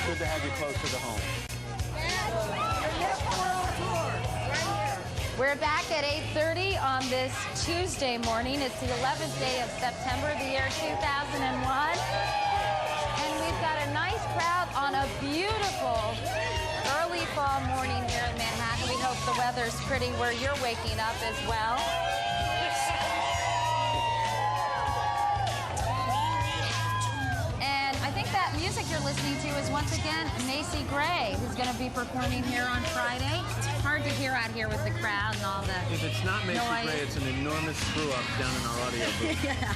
Good to have you closer to home. We're back at 8:30 on this Tuesday morning. It's the 11th day of September, the year 2001. And we've got a nice crowd on a beautiful early fall morning here in Manhattan. We hope the weather's pretty where you're waking up as well. And I think that music you're listening to is once again Macy Gray, who's going to be performing here on Friday. Hard to hear out here with the crowd and all the If it's not Macy noise. Gray, it's an enormous screw-up down in our audio booth. Yeah.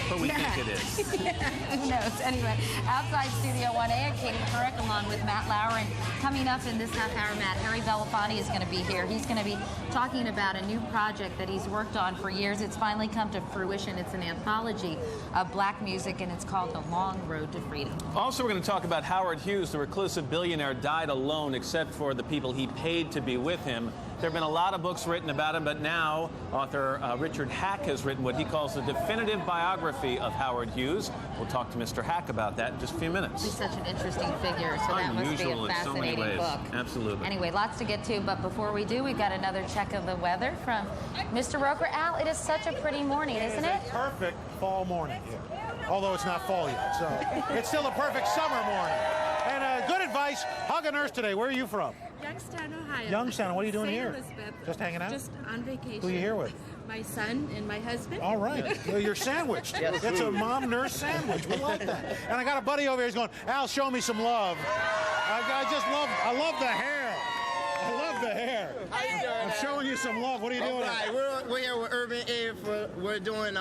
But we think it is. Yeah, who knows? Anyway, outside Studio 1A, Katie Couric along with Matt Lauer. And coming up in this half-hour, Matt, Harry Belafonte is going to be here. He's going to be talking about a new project that he's worked on for years. It's finally come to fruition. It's an anthology of black music, and it's called The Long Road to Freedom. Also, we're going to talk about Howard Hughes, the reclusive billionaire, died alone except for the people he paid to be with him. There have been a lot of books written about him, but now author Richard Hack has written what he calls the definitive biography of Howard Hughes. We'll talk to Mr. Hack about that in just a few minutes. He's such an interesting figure, so that must be a fascinating book. Absolutely. Anyway, lots to get to, but before we do, we've got another check of the weather from Mr. Roker. Al, it is such a pretty morning, isn't it? Perfect fall morning here. Although it's not fall yet, so it's still a perfect summer morning. And good advice, hug a nurse today. Where are you from? Youngstown, Ohio. Youngstown, what are you doing St. here? Elizabeth. Just hanging out? Just on vacation. Who are you here with? My son and my husband. All right. Well, you're sandwiched. It's a mom-nurse sandwich. We like that. And I got a buddy over here who's going, Al, show me some love. I love the hair. I love the hair. How you doing? I'm showing you some love. What are you doing? Right. We're here with Urban Aid. We're doing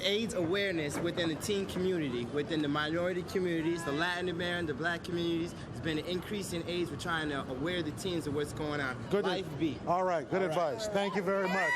AIDS awareness within the teen community, within the minority communities, the Latin American, the black communities. There's been an increase in AIDS. We're trying to aware the teens of what's going on. Good. Life be. All right. Good advice. Thank you very much.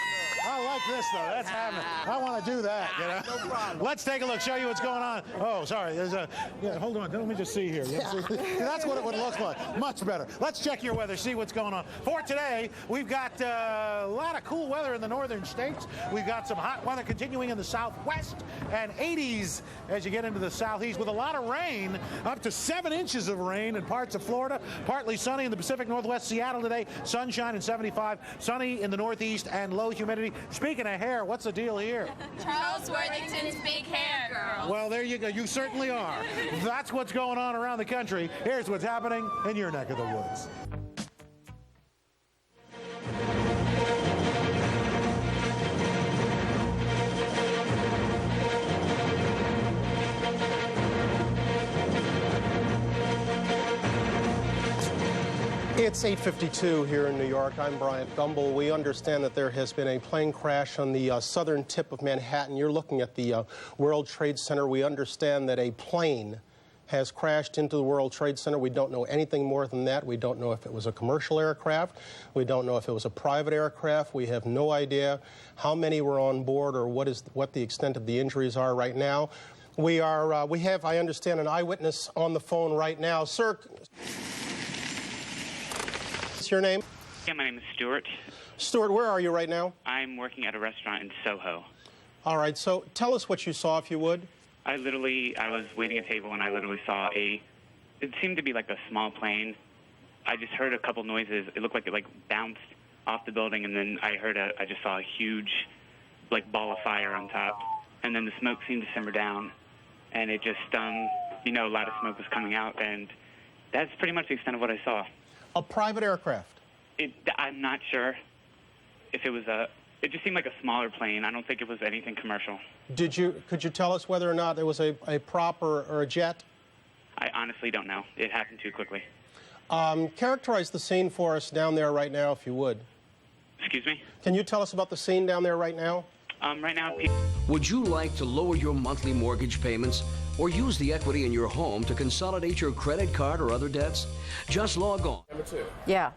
I like this, though. That's happening. I want to do that. You know? No problem. Let's take a look, show you what's going on. Oh, sorry. There's a. Yeah, hold on. Let me just see here. See, that's what it would look like. Much better. Let's check your weather, see what's going on. For today, we've got a lot of cool weather in the northern states. We've got some hot weather continuing in the southwest and 80s as you get into the southeast with a lot of rain, up to 7 inches of rain in parts of Florida. Partly sunny in the Pacific Northwest. Seattle today, sunshine and 75. Sunny in the northeast and low humidity. Speaking of hair, what's the deal here? Charles Worthington's big hair, girl. Well, there you go. You certainly are. That's what's going on around the country. Here's what's happening in your neck of the woods. It's 8:52 here in New York. I'm Bryant Gumbel. We understand that there has been a plane crash on the southern tip of Manhattan. You're looking at the World Trade Center. We understand that a plane has crashed into the World Trade Center. We don't know anything more than that. We don't know if it was a commercial aircraft. We don't know if it was a private aircraft. We have no idea how many were on board or what the extent of the injuries are right now. We have, I understand, an eyewitness on the phone right now. Sir, what's your name? Yeah, my name is Stuart. Stuart, where are you right now? I'm working at a restaurant in Soho. All right, so tell us what you saw, if you would. I was waiting at a table and I literally saw it seemed to be like a small plane. I just heard a couple noises. It looked like it bounced off the building, and then I just saw a huge ball of fire on top. And then the smoke seemed to simmer down, and it just, a lot of smoke was coming out, and that's pretty much the extent of what I saw. A private aircraft? I'm not sure if it was it just seemed like a smaller plane. I don't think it was anything commercial. Could you tell us whether or not it was a prop or a jet? I honestly don't know. It happened too quickly. Characterize the scene for us down there right now, if you would. Excuse me? Can you tell us about the scene down there right now? Right now... Would you like to lower your monthly mortgage payments or use the equity in your home to consolidate your credit card or other debts? Just log on. Yeah.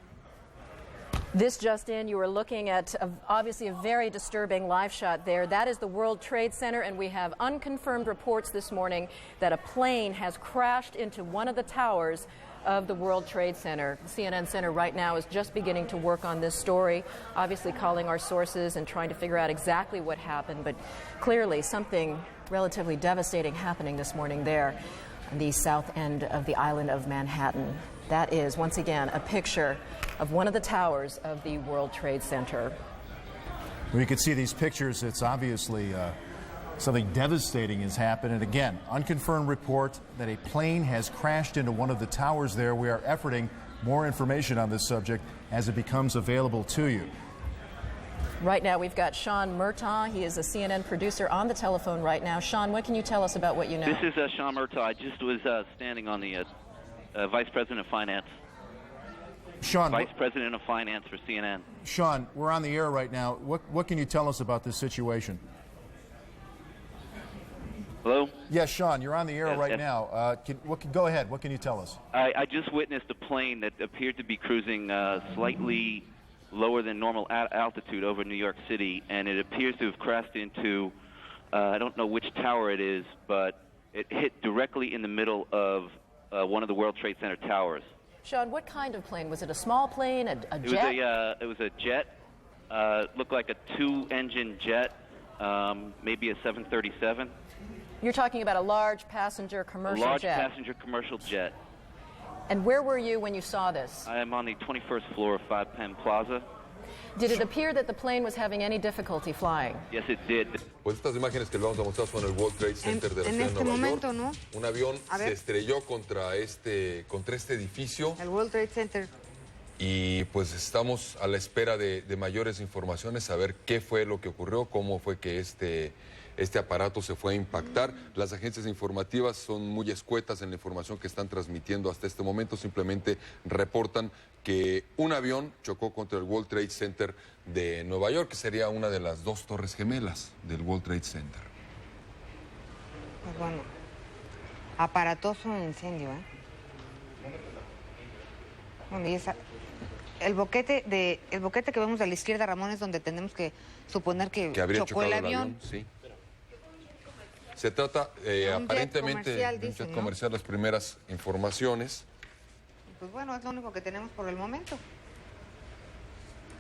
This just in, you were looking at obviously a very disturbing live shot there. That is the World Trade Center, and we have unconfirmed reports this morning that a plane has crashed into one of the towers of the World Trade Center. The CNN Center right now is just beginning to work on this story, obviously calling our sources and trying to figure out exactly what happened, but clearly something relatively devastating happening this morning there. on the south end of the island of Manhattan. That is, once again, a picture of one of the towers of the World Trade Center. When you can see these pictures, it's obviously something devastating has happened. And again, unconfirmed report that a plane has crashed into one of the towers there. We are efforting more information on this subject as it becomes available to you. Right now, we've got Sean Murtaugh. He is a CNN producer on the telephone right now. Sean, what can you tell us about what you know? This is Sean Murtaugh. I just was standing on the Vice President of Finance. Sean, Vice President of Finance for CNN. Sean, we're on the air right now. What can you tell us about this situation? Hello? Yes, Sean, you're on the air right yes. now. Go ahead. What can you tell us? I just witnessed a plane that appeared to be cruising slightly lower than normal altitude over New York City, and it appears to have crashed into, I don't know which tower it is, but it hit directly in the middle of one of the World Trade Center towers. Sean, what kind of plane? Was it a small plane, a jet? It was a jet. Looked like a two-engine jet, maybe a 737. You're talking about a large passenger commercial jet. A large passenger commercial jet. And where were you when you saw this? I am on the 21st floor of 5 Penn Plaza. Did it appear that the plane was having any difficulty flying? Yes, it did. Pues estas imágenes que le vamos a mostrar son el World Trade Center de la ciudad de Nueva York. ¿No? Un avión se estrelló contra este edificio. El World Trade Center. Y pues estamos a la espera de mayores informaciones, a ver qué fue lo que ocurrió, cómo fue que este aparato se fue a impactar. Las agencias informativas son muy escuetas en la información que están transmitiendo hasta este momento. Simplemente reportan que un avión chocó contra el World Trade Center de Nueva York, que sería una de las dos torres gemelas del World Trade Center. Pues bueno, aparatoso incendio, ¿eh? Bueno, y el boquete que vemos a la izquierda, Ramón, es donde tenemos que suponer que chocó el avión. Sí. Se trata aparentemente de un jet comercial, las primeras informaciones. Pues bueno, es lo único que tenemos por el momento.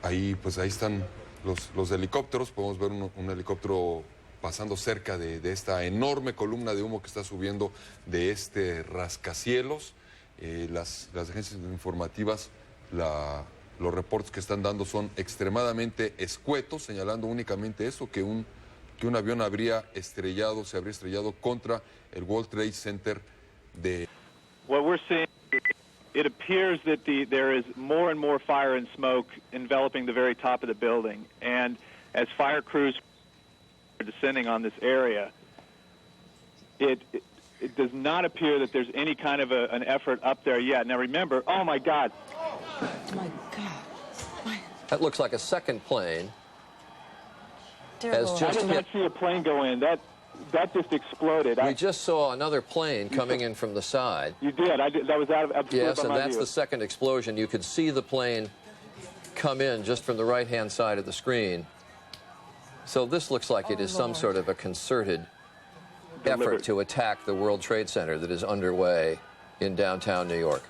Ahí están los helicópteros. Podemos ver un helicóptero pasando cerca de esta enorme columna de humo que está subiendo de este rascacielos. Las agencias informativas, los reportes que están dando son extremadamente escuetos, señalando únicamente eso, que un avión se habría estrellado contra el World Trade Center de... What we're seeing, it appears that there is more and more fire and smoke enveloping the very top of the building. And as fire crews are descending on this area, it does not appear that there's any kind of an effort up there yet. Now remember, oh my God. Oh my God. That looks like a second plane. I did not see a plane go in. That just exploded. We just saw another plane coming in from the side. You did. That was out of yes, and that's the second explosion. You could see the plane come in just from the right-hand side of the screen. So this looks like it is some sort of a concerted effort to attack the World Trade Center that is underway in downtown New York.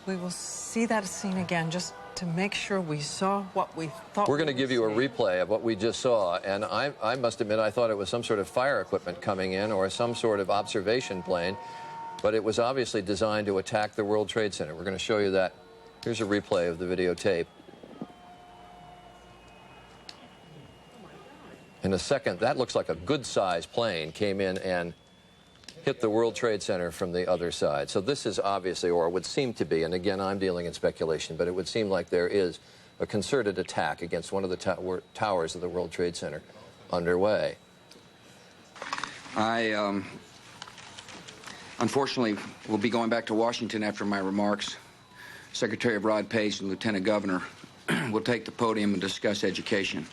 We will see that scene again just to make sure we saw what we thought. We're going to give you a replay of what we just saw, and I must admit I thought it was some sort of fire equipment coming in or some sort of observation plane, but it was obviously designed to attack the World Trade Center. We're going to show you that. Here's a replay of the videotape. In a second, that looks like a good-sized plane came in and hit the World Trade Center from the other side. So this is obviously, or would seem to be, and again, I'm dealing in speculation, but it would seem like there is a concerted attack against one of the towers of the World Trade Center underway. I, unfortunately, will be going back to Washington after my remarks. Secretary Rod Pace and Lieutenant Governor will take the podium and discuss education.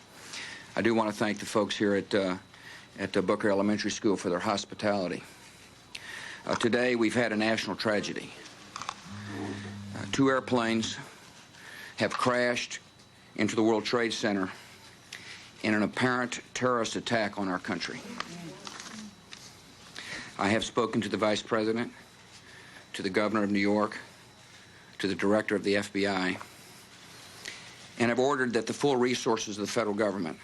I do want to thank the folks here at Booker Elementary School for their hospitality. Today, we've had a national tragedy. 2 airplanes have crashed into the World Trade Center in an apparent terrorist attack on our country. I have spoken to the Vice President, to the Governor of New York, to the Director of the FBI, and have ordered that the full resources of the federal government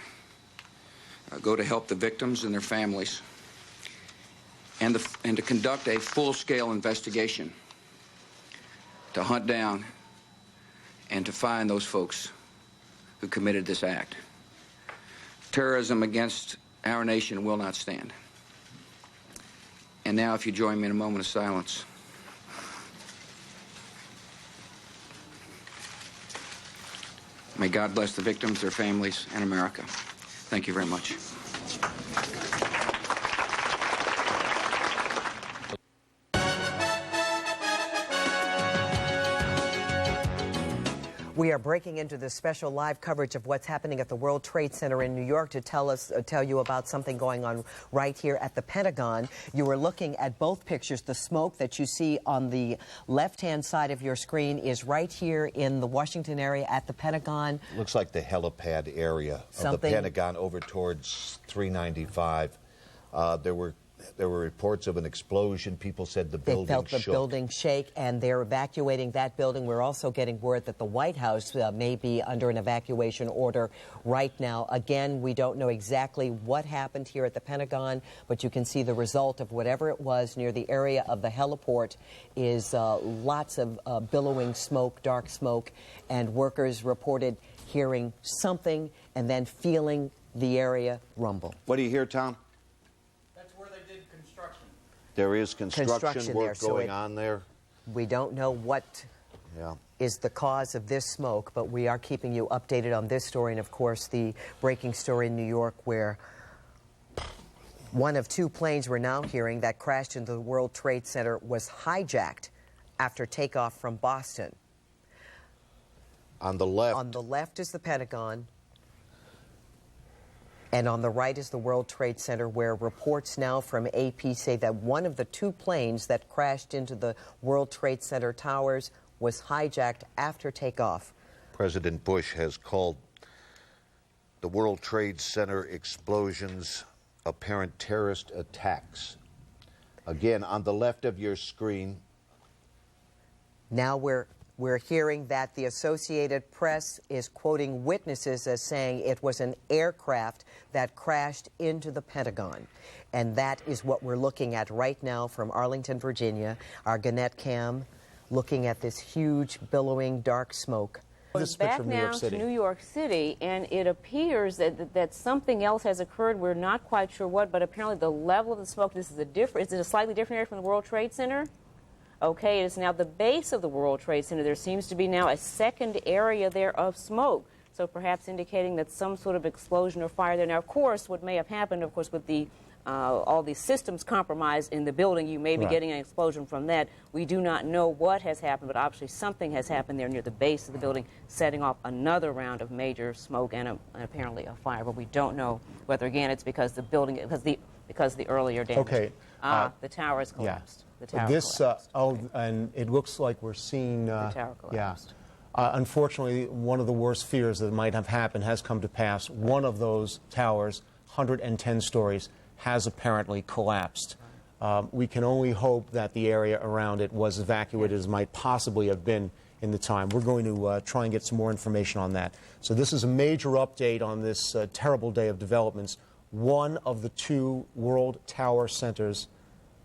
go to help the victims and their families and to conduct a full-scale investigation to hunt down and to find those folks who committed this act. Terrorism against our nation will not stand. And now, if you join me in a moment of silence. May God bless the victims, their families, and America. Thank you very much. We are breaking into the special live coverage of what's happening at the World Trade Center in New York to tell you about something going on right here at the Pentagon. You are looking at both pictures. The smoke that you see on the left-hand side of your screen is right here in the Washington area at the Pentagon. Looks like the helipad area of the Pentagon over towards 395. There were reports of an explosion. People said the building shook. They felt the building shake, and they're evacuating that building. We're also getting word that the White House may be under an evacuation order right now. Again, we don't know exactly what happened here at the Pentagon, but you can see the result of whatever it was near the area of the heliport is lots of billowing smoke, dark smoke, and workers reported hearing something and then feeling the area rumble. What do you hear, Tom? There is construction work going on there. We don't know what is the cause of this smoke, but we are keeping you updated on this story. And, of course, the breaking story in New York where one of two planes we're now hearing that crashed into the World Trade Center was hijacked after takeoff from Boston. On the left. On the left is the Pentagon. And on the right is the World Trade Center, where reports now from AP say that one of the two planes that crashed into the World Trade Center towers was hijacked after takeoff. President Bush has called the World Trade Center explosions apparent terrorist attacks. Again, on the left of your screen. Now we're hearing that the Associated Press is quoting witnesses as saying it was an aircraft that crashed into the Pentagon. And that is what we're looking at right now from Arlington, Virginia. Our Gannett cam looking at this huge, billowing, dark smoke. We're back now to New York City, and it appears that something else has occurred. We're not quite sure what, but apparently the level of the smoke, is it a slightly different area from the World Trade Center? Okay, it is now the base of the World Trade Center. There seems to be now a second area there of smoke, so perhaps indicating that some sort of explosion or fire there. Now, of course, what may have happened, of course, with the all these systems compromised in the building, you may be getting an explosion from that. We do not know what has happened, but obviously something has happened there near the base of the building, setting off another round of major smoke and apparently a fire. But we don't know whether, again, it's because the building, because the earlier damage. Okay. The tower has collapsed. Yeah. The tower collapsed. And it looks like we're seeing. The tower collapsed. Unfortunately, one of the worst fears that might have happened has come to pass. One of those towers, 110 stories, has apparently collapsed. We can only hope that the area around it was evacuated as might possibly have been in the time. We're going to try and get some more information on that. So this is a major update on this terrible day of developments. One of the two World Tower Centers,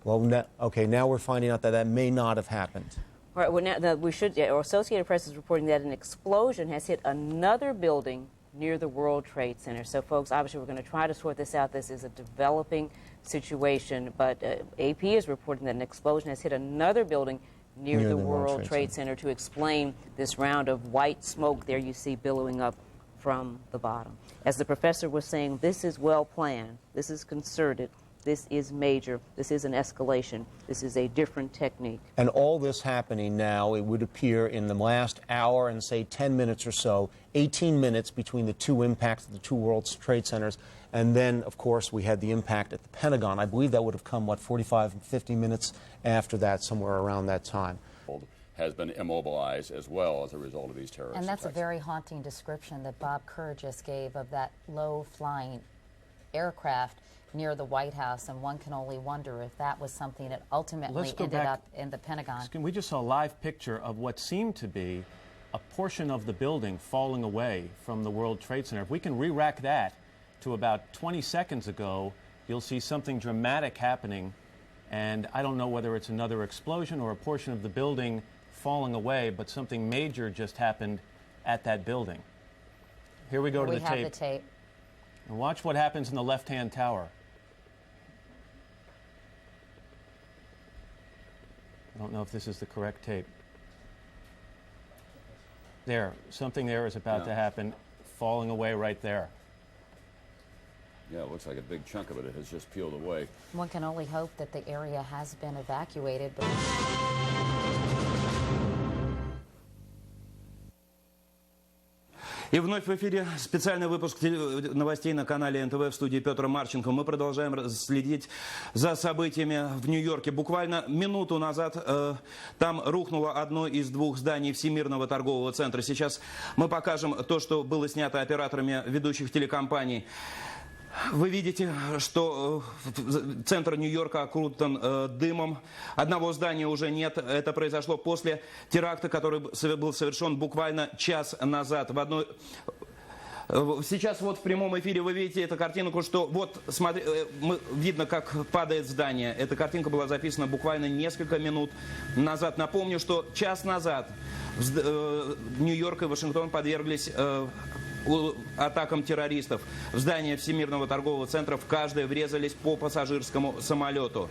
well, okay, now we're finding out that may not have happened. All right, well, now, Associated Press is reporting that an explosion has hit another building near the World Trade Center. So, folks, obviously we're going to try to sort this out. This is a developing situation, but AP is reporting that an explosion has hit another building near the World Trade Center to explain this round of white smoke there you see billowing up from the bottom. As the professor was saying, this is well planned, this is concerted, this is major, this is an escalation, this is a different technique. And all this happening now, it would appear in the last hour and say 10 minutes or so, 18 minutes between the two impacts of the two World Trade Centers. And then, of course, we had the impact at the Pentagon. I believe that would have come, 45 and 50 minutes after that, somewhere around that time. Has been immobilized as well as a result of these terrorist attacks. And that's attacks. A very haunting description that Bob Kerr just gave of that low-flying aircraft near the White House, and one can only wonder if that was something that ultimately ended up in the Pentagon. We just saw a live picture of what seemed to be a portion of the building falling away from the World Trade Center. If we can re-rack that to about 20 seconds ago, you'll see something dramatic happening And I don't know whether it's another explosion or a portion of the building falling away, but something major just happened at that building. Here we go to the tape. We have the tape. And watch what happens in the left-hand tower. I don't know if this is the correct tape. There, something there is about to happen, falling away right there. Yeah, it looks like a big chunk of it has just peeled away. One can only hope that the area has been evacuated. But... И вновь в эфире специальный выпуск новостей на канале НТВ, в студии Петра Марченко. Мы продолжаем следить за событиями в Нью-Йорке. Буквально минуту назад там рухнуло одно из двух зданий Всемирного торгового центра. Сейчас мы покажем то, что было снято операторами ведущих телекомпаний. Вы видите, что центр Нью-Йорка окутан дымом. Одного здания уже нет. Это произошло после теракта, который был совершен буквально час назад. Сейчас вот в прямом эфире вы видите эту картинку, что вот видно, как падает здание. Эта картинка была записана буквально несколько минут назад. Напомню, что час назад Нью-Йорк и Вашингтон подверглись атакам террористов. В здание Всемирного торгового центра в каждое врезались по пассажирскому самолету.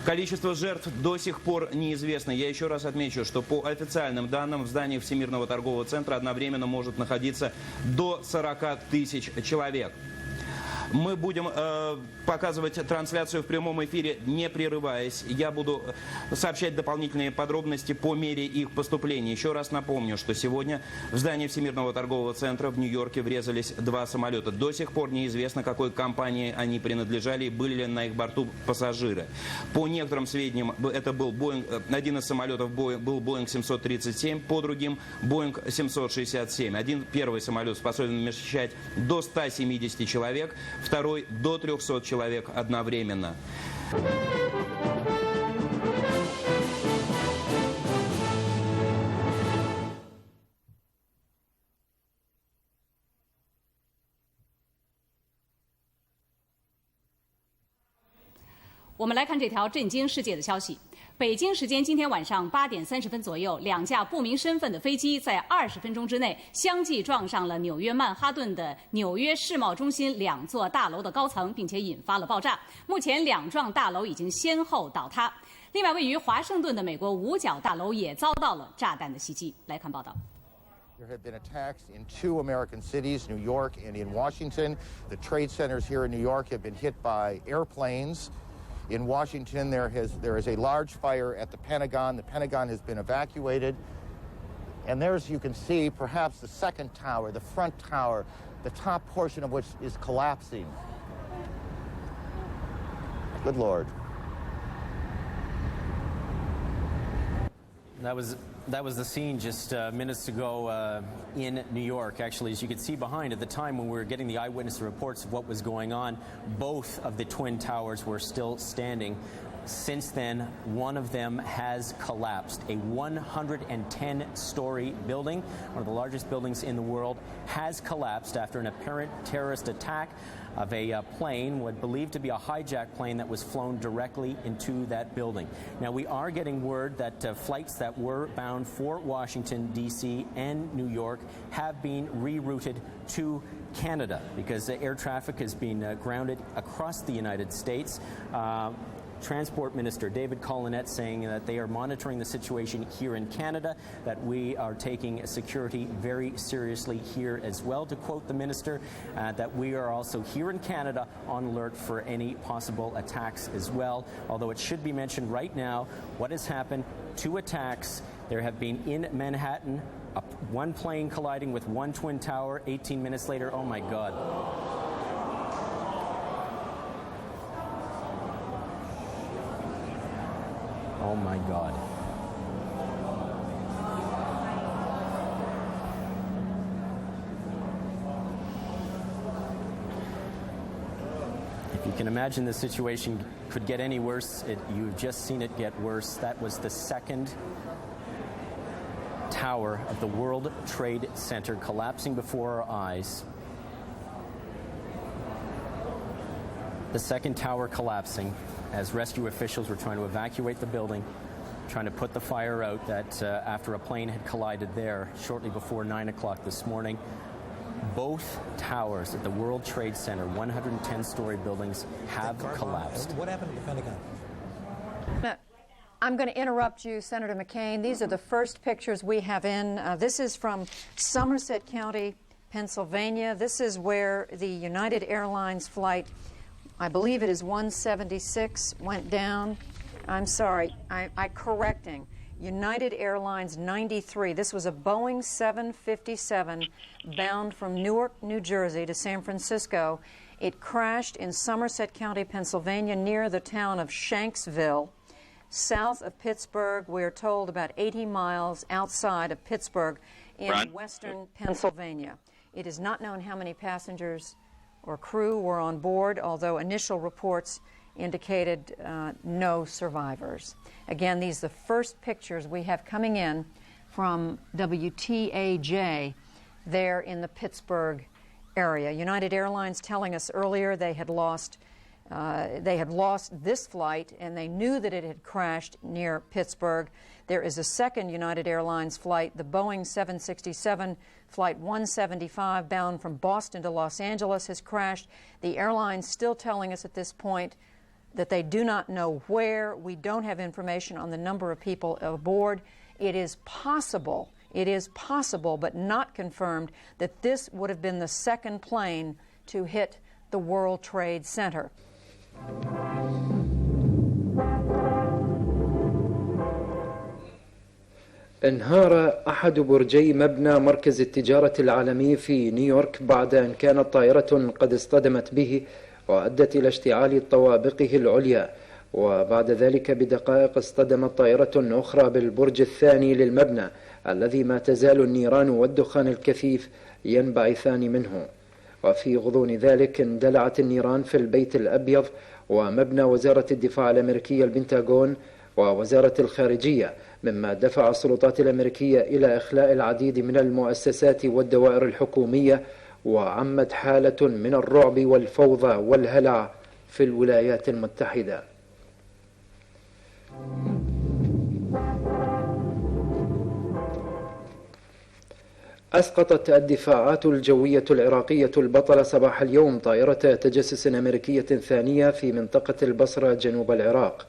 Количество жертв до сих пор неизвестно. Я еще раз отмечу, что по официальным данным в здании Всемирного торгового центра одновременно может находиться до 40 тысяч человек. Мы будем показывать трансляцию в прямом эфире, не прерываясь. Я буду сообщать дополнительные подробности по мере их поступления. Еще раз напомню, что сегодня в здание Всемирного торгового центра в Нью-Йорке врезались два самолета. До сих пор неизвестно, какой компании они принадлежали и были ли на их борту пассажиры. По некоторым сведениям, это был один из самолетов был Boeing 737, по другим Boeing 767. Первый самолет способен вмещать до 170 человек, второй до 300 человек одновременно.我们来看这条震惊世界的消息。北京时间今天晚上8点30分左右，两架不明身份的飞机在20分钟之内相继撞上了纽约曼哈顿的纽约世贸中心2座大楼的高层，并且引发了爆炸。目前2幢大楼已经先后倒塌。另外，位于华盛顿的美国五角大楼也遭到了炸弹的袭击。来看报道。 There have been attacks in 2 American cities, New York and in Washington. The trade centers here in New York have been hit by airplanes. In Washington, there is a large fire at the Pentagon. The Pentagon has been evacuated. And there's, you can see, perhaps the second tower, the front tower, the top portion of which is collapsing. Good Lord. That was the scene just minutes ago in New York. Actually, as you can see behind, at the time when we were getting the eyewitness reports of what was going on, both of the twin towers were still standing. Since then, one of them has collapsed. A 110-story building, one of the largest buildings in the world, has collapsed after an apparent terrorist attack of a plane, what believed to be a hijacked plane that was flown directly into that building. Now, we are getting word that flights that were bound for Washington, D.C. and New York have been rerouted to Canada because air traffic has been grounded across the United States. Transport Minister David Collinette saying that they are monitoring the situation here in Canada, that we are taking security very seriously here as well. To quote the minister, that we are also here in Canada on alert for any possible attacks as well. Although it should be mentioned right now what has happened, 2 attacks. There have been in Manhattan, one plane colliding with one twin tower. 18 minutes later, oh my God. Oh my God. If you can imagine the situation could get any worse, you've just seen it get worse. That was the second tower of the World Trade Center collapsing before our eyes. The second tower collapsing. as rescue officials were trying to evacuate the building, trying to put the fire out, that after a plane had collided there shortly before 9 o'clock this morning. Both towers at the World Trade Center, 110-story buildings, have collapsed. What happened to the Pentagon? I'm going to interrupt you, Senator McCain. These are the first pictures we have in. This is from Somerset County, Pennsylvania. This is where the United Airlines flight, I believe it is 176, went down. I'm sorry, I'm correcting. United Airlines 93. This was a Boeing 757 bound from Newark, New Jersey to San Francisco. It crashed in Somerset County, Pennsylvania, near the town of Shanksville, south of Pittsburgh. We're told about 80 miles outside of Pittsburgh in western Pennsylvania. It is not known how many passengers or crew were on board, although initial reports indicated no survivors. Again, these are the first pictures we have coming in from WTAJ there in the Pittsburgh area. United Airlines telling us earlier they had lost this flight, and they knew that it had crashed near Pittsburgh. There is a second United Airlines flight, the Boeing 767 Flight 175, bound from Boston to Los Angeles, has crashed. The airline's still telling us at this point that they do not know where. We don't have information on the number of people aboard. It is possible, but not confirmed, that this would have been the second plane to hit the World Trade Center. انهار أحد برجي مبنى مركز التجارة العالمي في نيويورك بعد أن كانت طائرة قد اصطدمت به وأدت إلى اشتعال طوابقه العليا، وبعد ذلك بدقائق اصطدمت طائرة أخرى بالبرج الثاني للمبنى الذي ما تزال النيران والدخان الكثيف ينبعثان منه. وفي غضون ذلك اندلعت النيران في البيت الأبيض ومبنى وزارة الدفاع الأمريكية البنتاغون ووزارة الخارجية، مما دفع السلطات الأمريكية إلى إخلاء العديد من المؤسسات والدوائر الحكومية، وعمت حالة من الرعب والفوضى والهلع في الولايات المتحدة. أسقطت الدفاعات الجوية العراقية البطلة صباح اليوم طائرة تجسس أمريكية ثانية في منطقة البصرة جنوب العراق.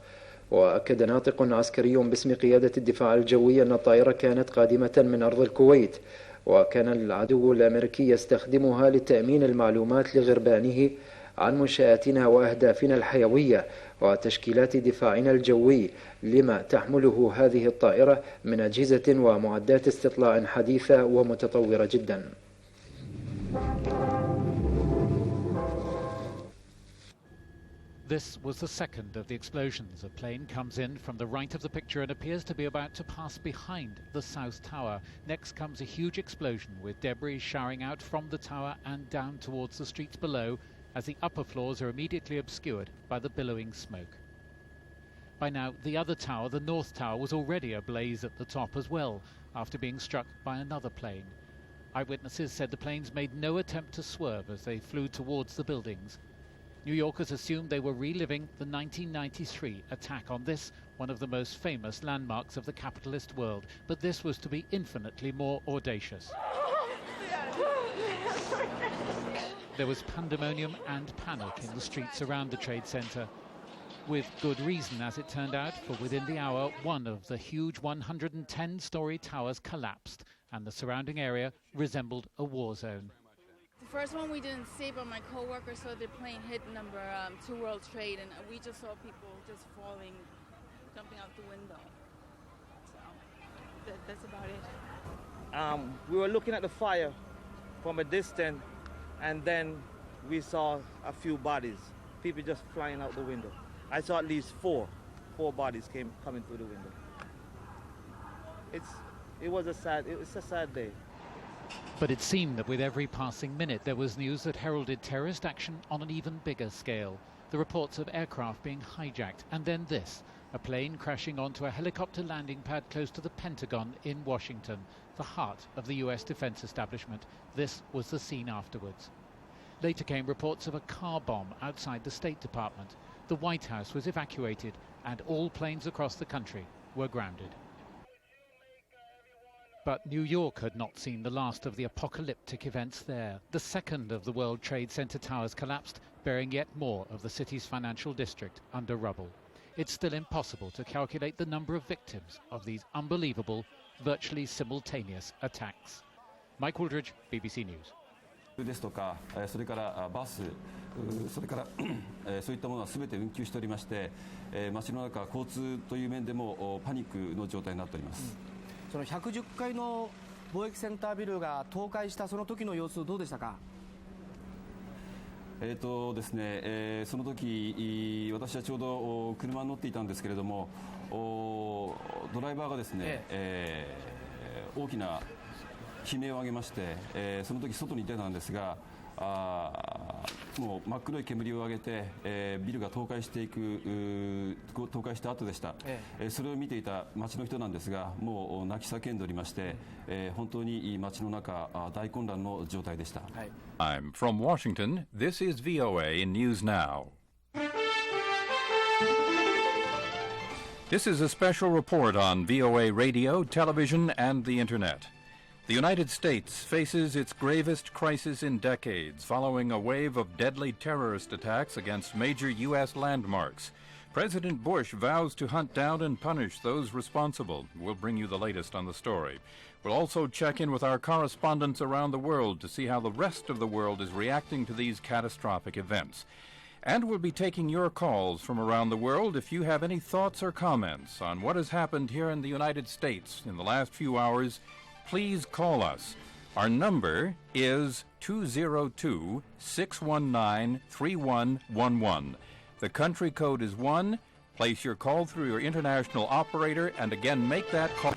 وأكد ناطق عسكري باسم قيادة الدفاع الجوي أن الطائرة كانت قادمة من أرض الكويت، وكان العدو الأمريكي يستخدمها لتأمين المعلومات لغربانه عن منشآتنا وأهدافنا الحيوية وتشكيلات دفاعنا الجوي، لما تحمله هذه الطائرة من أجهزة ومعدات استطلاع حديثة ومتطورة جدا. This was the second of the explosions. A plane comes in from the right of the picture and appears to be about to pass behind the South Tower. Next comes a huge explosion with debris showering out from the tower and down towards the streets below, as the upper floors are immediately obscured by the billowing smoke. By now, the other tower, the North Tower, was already ablaze at the top as well, after being struck by another plane. Eyewitnesses said the planes made no attempt to swerve as they flew towards the buildings. New Yorkers assumed they were reliving the 1993 attack on this, one of the most famous landmarks of the capitalist world. But this was to be infinitely more audacious. There was pandemonium and panic in the streets around the Trade Center. With good reason, as it turned out, for within the hour, one of the huge 110-story towers collapsed, and the surrounding area resembled a war zone. The first one we didn't see, but my co-worker saw the plane hit number 2 World Trade, and we just saw people just falling, jumping out the window. So that's about it. We were looking at the fire from a distance, and then we saw a few bodies, people just flying out the window. I saw at least four bodies coming through the window. It's a sad day. But it seemed that with every passing minute there was news that heralded terrorist action on an even bigger scale. The reports of aircraft being hijacked, and then this, a plane crashing onto a helicopter landing pad close to the Pentagon in Washington, the heart of the US defense establishment. This was the scene afterwards. Later came reports of a car bomb outside the State Department. the White House was evacuated and all planes across the country were grounded. But New York had not seen the last of the apocalyptic events there. The second of the World Trade Center towers collapsed, burying yet more of the city's financial district under rubble. It's still impossible to calculate the number of victims of these unbelievable, virtually simultaneous attacks. Mike Wooldridge, BBC News. ですとか、それからバス、それからそういったものは全て運休しておりまして、街の中交通という面でもパニックの状態になっております。その110階の貿易センタービルが倒壊したその時の様子どうでしたか。ですね、その時私はちょうど車に乗っていたんですけれども、ドライバーがですね、大きな悲鳴を上げまして、その時外に出たんですが、もう真っ黒い煙を上げて、ビルが倒壊していく倒壊した後でした、それを見ていた街の人なんですが、もう泣き叫んでおりまして、本当に街の中大混乱の状態でした。I'm from Washington. This is VOA News Now. This is a special report on VOA radio, television, and the Internet. The United States faces its gravest crisis in decades following a wave of deadly terrorist attacks against major U.S. landmarks. President Bush vows to hunt down and punish those responsible. We'll bring you the latest on the story. We'll also check in with our correspondents around the world to see how the rest of the world is reacting to these catastrophic events. And we'll be taking your calls from around the world if you have any thoughts or comments on what has happened here in the United States in the last few hours. Please call us. Our number is 202-619-3111. The country code is 1. Place your call through your international operator and again make that call.